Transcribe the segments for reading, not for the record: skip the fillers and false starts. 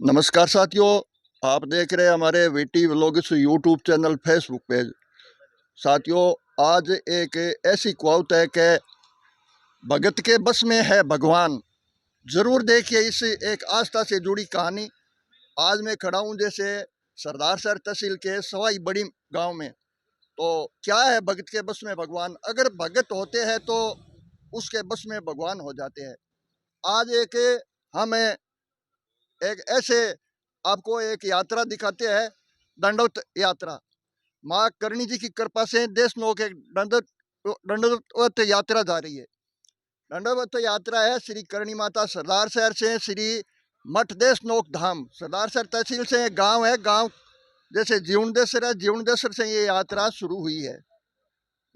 नमस्कार साथियों, आप देख रहे हैं हमारे VT vlogs YouTube channel Facebook page. साथियों, आज एक ऐसी क्वाउट है कि भगत के बस में है भगवान। ज़रूर देखिए इस एक आस्था से जुड़ी कहानी। आज मैं खड़ा हूँ जैसे सरदार सर तहसील के सवाई बड़ी गांव में। तो क्या है भगत के बस में भगवान? अगर भगत होते हैं तो उसके बस में भगवान हो जाते हैं। आज एक हम एक ऐसे आपको एक यात्रा दिखाते हैं, दंडोत यात्रा। माँ करणी जी की कृपा से देश नौ के दंडवत यात्रा जा रही है। दंडवत यात्रा है श्री करणी माता सरदार शहर से श्री मठ देश नोक धाम, सरदार शहर तहसील से गांव है। गांव जैसे जीवनदेसर है, जीवनदेसर से ये यात्रा शुरू हुई है।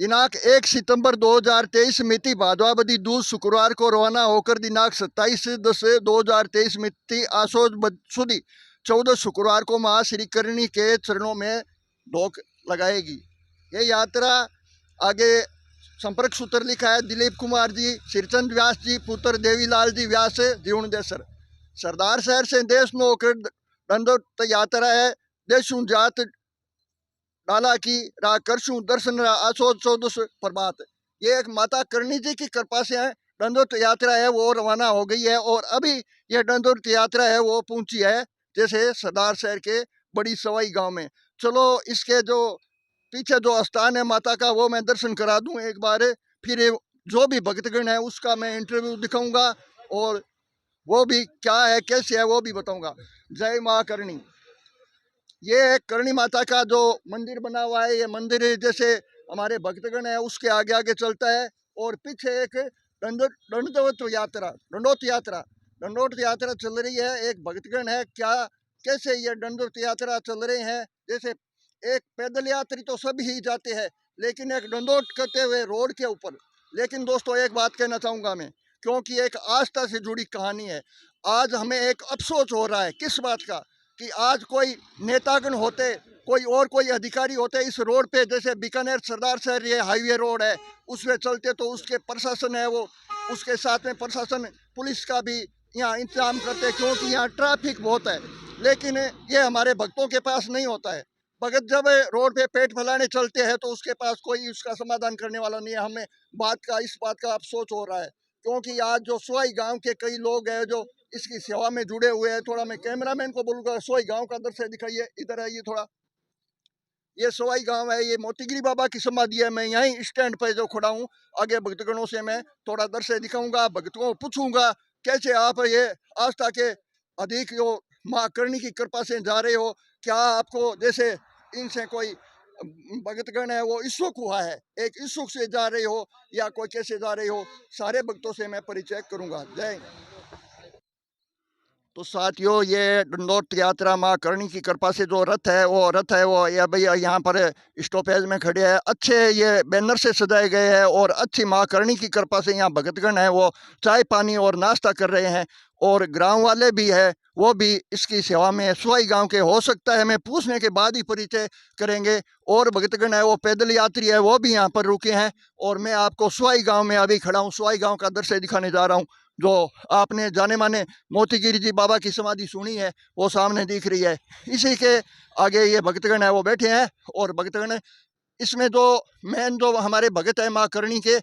दिनांक 1 सितंबर 2023 मिति भादवाबदी दूज शुक्रवार को रवाना होकर दिनांक 27/10/2023 मिति आसोज सुदी 14 शुक्रवार को माँ श्री करणी के चरणों में ढोक लगाएगी। ये यात्रा आगे संपर्क सूत्र लिखा है दिलीप कुमार जी, श्रीचंद व्यास जी, पुत्र देवीलाल जी व्यास, जीवनदेसर। सरदार शहर से देश में होकर दंडोत यात्रा है। देशु जात डाला की रा करशु दर्शन रा आसोद चौदस प्रभात। ये एक माता करणी जी की कृपा से है दंडोत यात्रा है वो रवाना हो गई है। और अभी ये दंडोत यात्रा है वो पहुंची है जैसे सरदार शहर के बड़ी सवाई गांव में। चलो इसके जो पीछे जो स्थान है माता का वो मैं दर्शन करा दूं एक बार। फिर जो भी भक्तगण है उसका मैं इंटरव्यू दिखाऊंगा और वो भी क्या है कैसे है वो भी बताऊंगा। जय माँ करणी। ये करणी माता का जो मंदिर बना हुआ है, ये मंदिर जैसे हमारे भक्तगण है उसके आगे आगे चलता है। और पीछे एक दंडोत यात्रा चल रही है। एक भक्तगण है क्या कैसे ये दंडोत यात्रा चल रहे हैं। जैसे एक पैदल यात्री तो सभी ही जाते हैं, लेकिन एक दंडोत करते हुए रोड के ऊपर। लेकिन दोस्तों एक बात कहना चाहूँगा मैं, क्योंकि एक आस्था से जुड़ी कहानी है। आज हमें एक अफसोस हो रहा है किस बात का कि आज कोई नेतागण होते, कोई अधिकारी होते इस रोड पे, जैसे बीकानेर सरदार शहर ये हाईवे रोड है उसमें चलते, तो उसके प्रशासन है वो उसके साथ में प्रशासन पुलिस का भी यहाँ इंतजाम करते, क्योंकि यहाँ ट्रैफिक बहुत है। लेकिन ये हमारे भक्तों के पास नहीं होता है। भगत जब रोड पे पेट फैलाने चलते हैं तो उसके पास कोई उसका समाधान करने वाला नहीं है। हमें इस बात का अफसोस हो रहा है, क्योंकि आज जो सोई गांव के कई लोग हैं जो इसकी सेवा में जुड़े हुए हैं। थोड़ा मैं कैमरामैन को बोलूँगा सोई गांव का दृश्य दिखाइए, इधर आइए थोड़ा। ये सोई गांव है, ये मोतीगिरी बाबा की समाधि है। मैं यहीं स्टैंड पर जो खड़ा हूँ, आगे भक्तगणों से मैं थोड़ा दृश्य दिखाऊंगा, भक्तों को पूछूंगा कैसे आप ये आस्था के अधिक जो माँ करणी की कृपा से जा रहे हो। क्या आपको जैसे इनसे कोई भक्तगण है वो इच्छुक हुआ है, एक इच्छुक से जा रहे हो या कोई कैसे जा रहे हो, सारे भक्तों से मैं परिचय करूंगा। जय। तो साथियों, ये दंडोत यात्रा माँ करणी की कृपा से जो रथ है वो ये भैया यहाँ पर स्टॉपेज में खड़े हैं। अच्छे ये बैनर से सजाए गए हैं और अच्छी माँ करणी की कृपा से यहाँ भगतगण है वो चाय पानी और नाश्ता कर रहे हैं। और गांव वाले भी है वो भी इसकी सेवा में सुई गांव के हो सकता है, मैं पूछने के बाद ही परिचय करेंगे। और भगतगण है वो पैदल यात्री है वो भी यहाँ पर रुके हैं। और मैं आपको सुई गांव में अभी खड़ा हूँ, सुई गांव का दृश्य दिखाने जा रहा हूँ। जो आपने जाने माने मोतीगिरी जी बाबा की समाधि सुनी है वो सामने दिख रही है। इसी के आगे ये भक्तगण है वो बैठे हैं। और भक्तगण इसमें जो मेन जो हमारे भगत है माँ करणी के,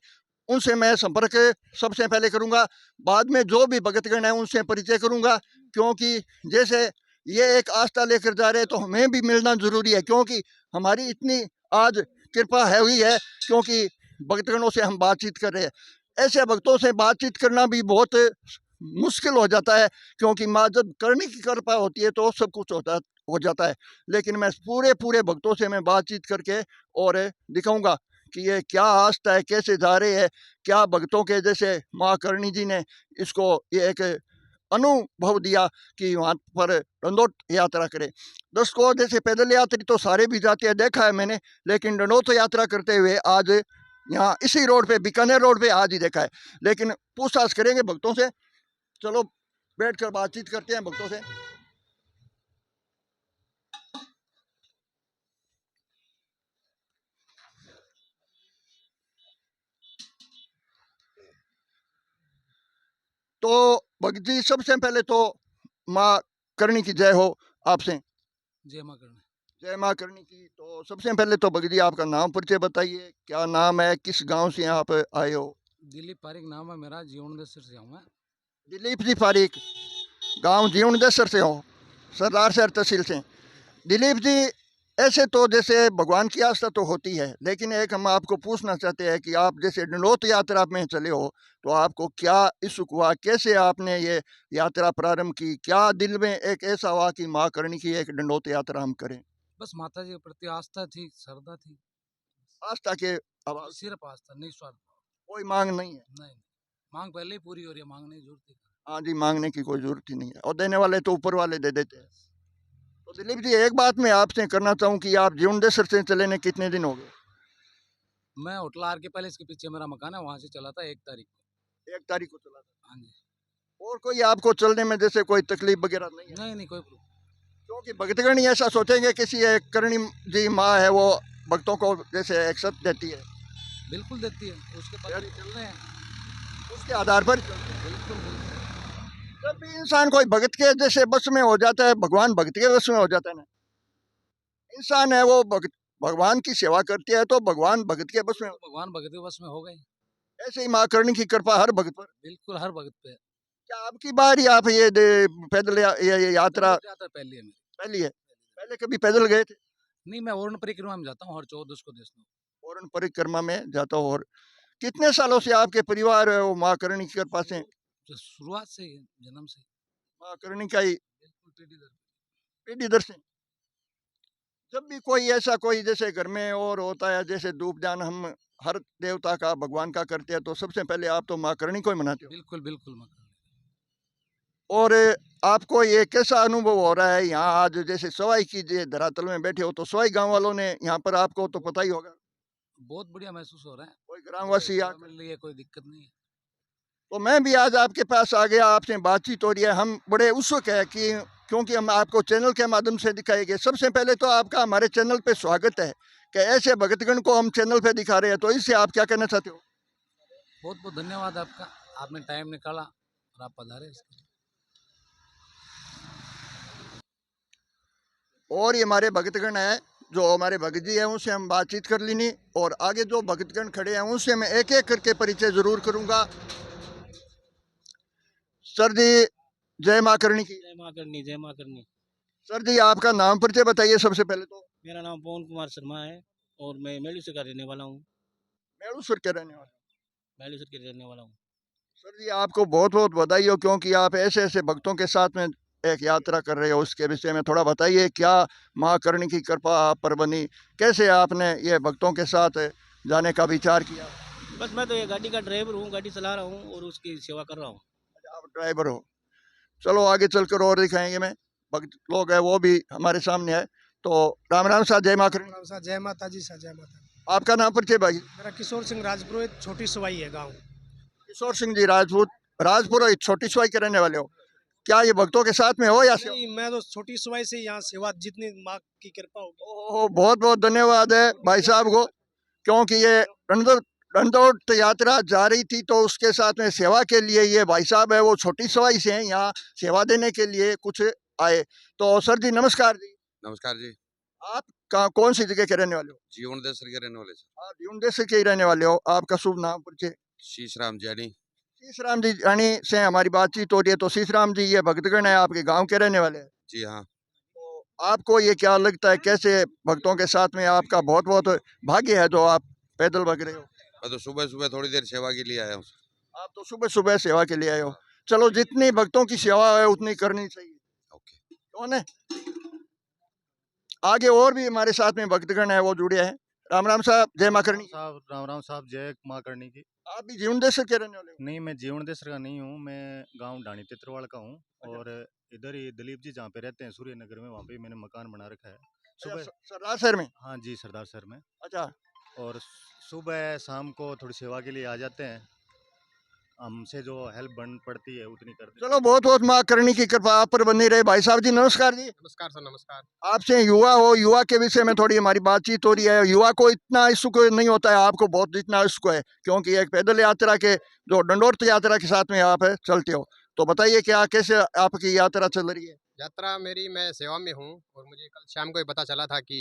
उनसे मैं संपर्क सबसे पहले करूंगा, बाद में जो भी भगतगण है उनसे परिचय करूंगा। क्योंकि जैसे ये एक आस्था लेकर जा रहे हैं तो हमें भी मिलना जरूरी है, क्योंकि हमारी इतनी आज कृपा है हुई है, क्योंकि भक्तगणों से हम बातचीत कर रहे हैं। ऐसे भक्तों से बातचीत करना भी बहुत मुश्किल हो जाता है, क्योंकि माँ जब करने की कृपा होती है तो सब कुछ हो जाता है। लेकिन मैं पूरे भक्तों से मैं बातचीत करके और दिखाऊंगा कि ये क्या आस्था है, कैसे जा रहे हैं, क्या भक्तों के जैसे माँ करणी जी ने इसको ये एक अनुभव दिया कि वहाँ पर दंडोत यात्रा करें। दर्शकों, जैसे पैदल यात्री तो सारे भी जाते हैं देखा है मैंने, लेकिन दंडोत यात्रा करते हुए आज यहाँ इसी रोड पे बीकानेर रोड पे आज ही देखा है। लेकिन पूछताछ करेंगे भक्तों से। चलो बैठकर बातचीत करते हैं भक्तों से। तो भगत जी, सबसे पहले तो माँ करनी की जय हो आपसे। जय माँ करनी। जय माँ करनी की। तो सबसे पहले तो भगत जी आपका नाम परिचय बताइए, क्या नाम है, किस गांव से आप आए हो? दिलीप पारिक नाम है मेरा, जीवनदेसर से हूँ मैं। दिलीप जी पारिक, गांव जीवनदेसर से हो, सरदार शहर तहसील से। दिलीप जी, ऐसे तो जैसे भगवान की आस्था तो होती है, लेकिन एक हम आपको पूछना चाहते हैं कि आप जैसे डंडोत यात्रा में चले हो, तो आपको क्या इच्छुक हुआ, कैसे आपने ये यात्रा प्रारंभ की, क्या दिल में एक ऐसा हुआ कि माँ करनी की एक डंडोत यात्रा हम करें? बस माता जी के प्रति आस्था थी, श्रद्धा थी। आस्था के आवाज, सिर्फ आस्था, निस्वार्थ भाव। कोई मांग नहीं है। नहीं, मांग पहले ही पूरी हो रही है, मांगने की जरूरत ही नहीं। हाँ जी, मांगने की कोई जरूरत ही नहीं है, और देने वाले तो ऊपर वाले दे देते हैं। बस। तो दिलीप जी, एक बात मैं आपसे करना चाहूँ कि आप जीवनदेसर से चले ने कितने दिन हो गए? मैं होटल आर के पैलेस के पीछे मेरा मकान है, वहाँ से चला था 1 तारीख को। 1 तारीख को चला था। हाँ जी। और कोई आपको चलने में जैसे कोई तकलीफ वगैरह नहीं है? नहीं नहीं, कोई प्रॉब्लम। क्योंकि भक्तगण ही ऐसा सोचेंगे किसी एक करणी जी माँ है, वो भक्तों को जैसे एक्सेप्ट देती है, बिल्कुल देती है, उसके बाद यार, चल रहे हैं। उसके आधार पर चलते हैं। बिल्कुल बिल्कुल। जब भी इंसान कोई भगत के जैसे बस में हो जाता है, भगवान भक्त के बस में हो जाता है ना। इंसान है वो भगत, भगवान की सेवा करती है तो भगवान भगत के बस में। भगवान भगत के बस में हो गए। ऐसे ही माँ करनी की कृपा हर भगत पर। बिल्कुल, हर भगत पे। क्या आपकी बार ही आप ये पैदल ये यात्रा यात्रा पहली है मेरी। पहली है? पहले कभी पैदल गए थे? नहीं, मैं वरुण परिक्रमा में जाता हूँ हर 14 को देश में। और परिक्रमा में जाता हो। और कितने सालों से आपके परिवार है वो माँ करणी की कृपा से? जो शुरुआत से ही है, जन्म से। माँ करणी का ही बिल्कुल पीढ़ी दर पीढ़ी दर से। जब भी कोई ऐसा कोई जैसे घर में और होता है, जैसे धूपदान हम हर देवता का भगवान का करते हैं, तो सबसे पहले आप तो माँ करणी को ही मनाते हो। बिल्कुल बिल्कुल मकान। और आपको ये कैसा अनुभव हो रहा है यहाँ आज, जैसे सवाई की जे धरातल में बैठे हो, तो सवाई गांव वालों ने यहाँ पर आपको तो पता ही होगा, बहुत बढ़िया महसूस हो रहा है। कोई ग्रामवासी सेवा आ, मिल रही है, कोई दिक्कत नहीं है। तो मैं भी आज आपके पास आ गया, आपसे बातचीत हो रही है, हम बड़े उत्सुक है कि क्योंकि हम आपको चैनल के माध्यम से दिखाएंगे। सबसे पहले तो आपका हमारे चैनल पे स्वागत है कि ऐसे भगतगण को हम चैनल पे दिखा रहे हैं, तो इससे आप क्या कहना चाहते हो? बहुत बहुत धन्यवाद आपका, आपने टाइम निकाला और आप पधारे इसके लिए। और ये हमारे भगतगण है, जो हमारे भगत जी हैं, उनसे हम बातचीत कर लेनी, और आगे जो भगतगण खड़े हैं उनसे मैं एक एक करके परिचय जरूर करूंगा। सर जी, जय माँ करणी की। जय माँ करनी, जय माँ करनी। सर जी, आपका नाम परिचय बताइए सबसे पहले तो। मेरा नाम पवन कुमार शर्मा है और मैं मेलूसर का रहने वाला हूँ। मेड़ूसर के रहने वाले। मेलूसर के रहने वाला हूँ। सर जी, आपको बहुत बहुत बधाई हो, क्योंकि आप ऐसे ऐसे भक्तों के साथ में एक यात्रा कर रहे हो। उसके विषय में थोड़ा बताइए, क्या माँ करणी की कृपा आप पर बनी, कैसे आपने ये भक्तों के साथ जाने का विचार किया? बस मैं तो ये गाड़ी का ड्राइवर हूँ, गाड़ी चला रहा हूँ और उसकी सेवा कर रहा हूँ। आप ड्राइवर हो। चलो आगे चलकर और दिखाएंगे। मैं भक्त लोग है वो भी हमारे सामने है। तो राम राम साहब, जय माँ करणी। राम साहब, जय माता जी सा, जय माता दी। आपका नाम परिचय भाई? मेरा किशोर सिंह राजपुरोहित, छोटी सवाई है गांव। किशोर सिंह जी राजपूत, राजपुरोहित, छोटी सवाई के रहने वाले हो। क्या ये भक्तों के साथ में हो या सेवा? नहीं, मैं तो छोटी सवाई से यहाँ सेवा, जितनी माँ की कृपा होगी। ओहो, बहुत बहुत धन्यवाद है भाई साहब को, क्योंकि ये रणदौड़ यात्रा जा रही थी, तो उसके साथ में सेवा के लिए ये भाई साहब है वो छोटी सवाई से हैं, यहाँ सेवा देने के लिए कुछ आए। तो सर जी नमस्कार जी। नमस्कार जी। आप कहाँ कौन सी जगह के रहने वाले हो? जीवनदेसर के रहने वाले सर। आप जीवनदेश के ही रहने वाले हो। आपका शुभ नाम परिचय? शीशराम जैनी। शीशराम जी जानी से हमारी बातचीत हो रही है। तो शीशराम जी, ये भक्तगण है आपके गांव के रहने वाले हैं। जी हाँ। तो आपको ये क्या लगता है, कैसे भक्तों के साथ में आपका बहुत बहुत भाग्य है जो आप पैदल भाग रहे हो? मैं तो सुबह सुबह थोड़ी देर सेवा के लिए आया हूँ। आप तो सुबह सुबह सेवा के लिए आए हो। चलो, जितनी भक्तों की सेवा है उतनी करनी चाहिए। ओके। कौन है आगे? और भी हमारे साथ में भक्तगण है वो जुड़े हैं। राम राम साहब, जय माँ करणी। साहब, राम राम साहब, जय माँ करनी की। आप भी जीवनदेश के रहने वाले हो? नहीं, मैं जीवनदेसर का नहीं हूँ, मैं गांव ढाणी तित्रवाड़ का हूँ। और इधर ही दिलीप जी जहाँ पे रहते हैं सूर्य नगर में, वहाँ पे मैंने मकान बना रखा है। सुबह सरदार शहर में? हाँ जी, सरदार शहर में। अच्छा। और सुबह शाम को थोड़ी सेवा के लिए आ जाते हैं, हमसे जो हेल्प बन पड़ती है उतनी करते हैं। चलो, बहुत बहुत माँ करणी की कृपा आप पर बनी रहे। भाई साहब जी नमस्कार जी। नमस्कार सर, नमस्कार। आपसे युवा हो, युवा के विषय में थोड़ी हमारी बातचीत हो रही है। युवा को इतना इच्छुक नहीं होता है, आपको बहुत इतना इच्छुक है, क्योंकि एक पैदल यात्रा के जो डंडोर यात्रा के साथ में आप चलते हो। तो बताइए क्या कैसे आपकी यात्रा चल रही है? यात्रा मेरी मैं सेवा में हूँ और मुझे कल शाम को ही पता चला था कि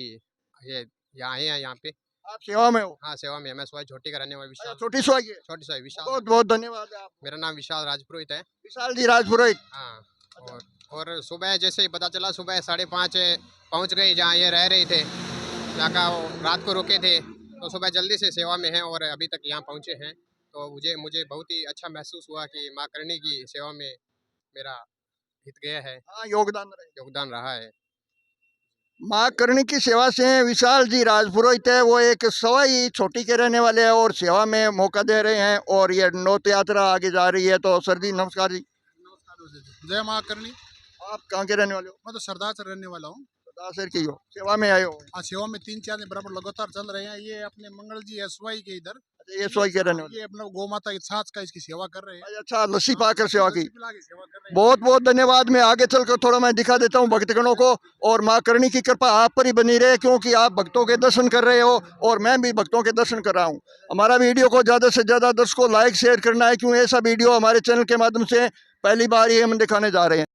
ये यहाँ आए हैं यहाँ पे। आप सेवा में हो? हाँ सेवा में है। मैं सोई छोटी का रहने वाला अच्छा, विशाल छोटी स्वाई है। छोटी सोई विशाल। बहुत बहुत धन्यवाद आप। मेरा नाम विशाल राजपुरोहित है। विशाल जी राजपुरोहित। हाँ और सुबह जैसे ही पता चला सुबह 5:30 पहुँच गए जहाँ ये रह रहे थे, जहाँ का वो रात को रुके थे। तो सुबह जल्दी से सेवा में हैं और अभी तक यहाँ पहुँचे हैं। तो मुझे बहुत ही अच्छा महसूस हुआ कि माँ करणी की सेवा में मेरा हित गया है, हाँ, योगदान रहा है। माँ करणी की सेवा से विशाल जी राजपुरोहित है, वो एक सवाई छोटी के रहने वाले हैं और सेवा में मौका दे रहे हैं और ये नौत यात्रा आगे जा रही है। तो सर जी नमस्कार जी। जय माँ करणी। आप कहाँ के रहने वाले हो? मैं तो सरदार से रहने वाला हूँ। सर की हो, सेवा में आए हो? हाँ सेवा में 3-4 दिन बराबर लगातार चल रहे हैं। ये अपने मंगल जी एसवाई के इधर ये सोई के रहने वाले। ये अपना गौ माता की छाछ का इसकी सेवा कर रहे हैं। अच्छा, लस्सी पाकर सेवा की। पिला के सेवा कर रहे हैं। बहुत बहुत धन्यवाद। मैं आगे चलकर थोड़ा मैं दिखा देता हूँ भक्तगणों को और माँ करणी की कृपा आप पर ही बनी रहे, क्योंकि आप भक्तों के दर्शन कर रहे हो और मैं भी भक्तों के दर्शन कर रहा हूँ। हमारा वीडियो को ज़्यादा से ज़्यादा दर्शकों लाइक शेयर करना है, क्यों ऐसा वीडियो हमारे चैनल के माध्यम से पहली बार ही हम दिखाने जा रहे हैं।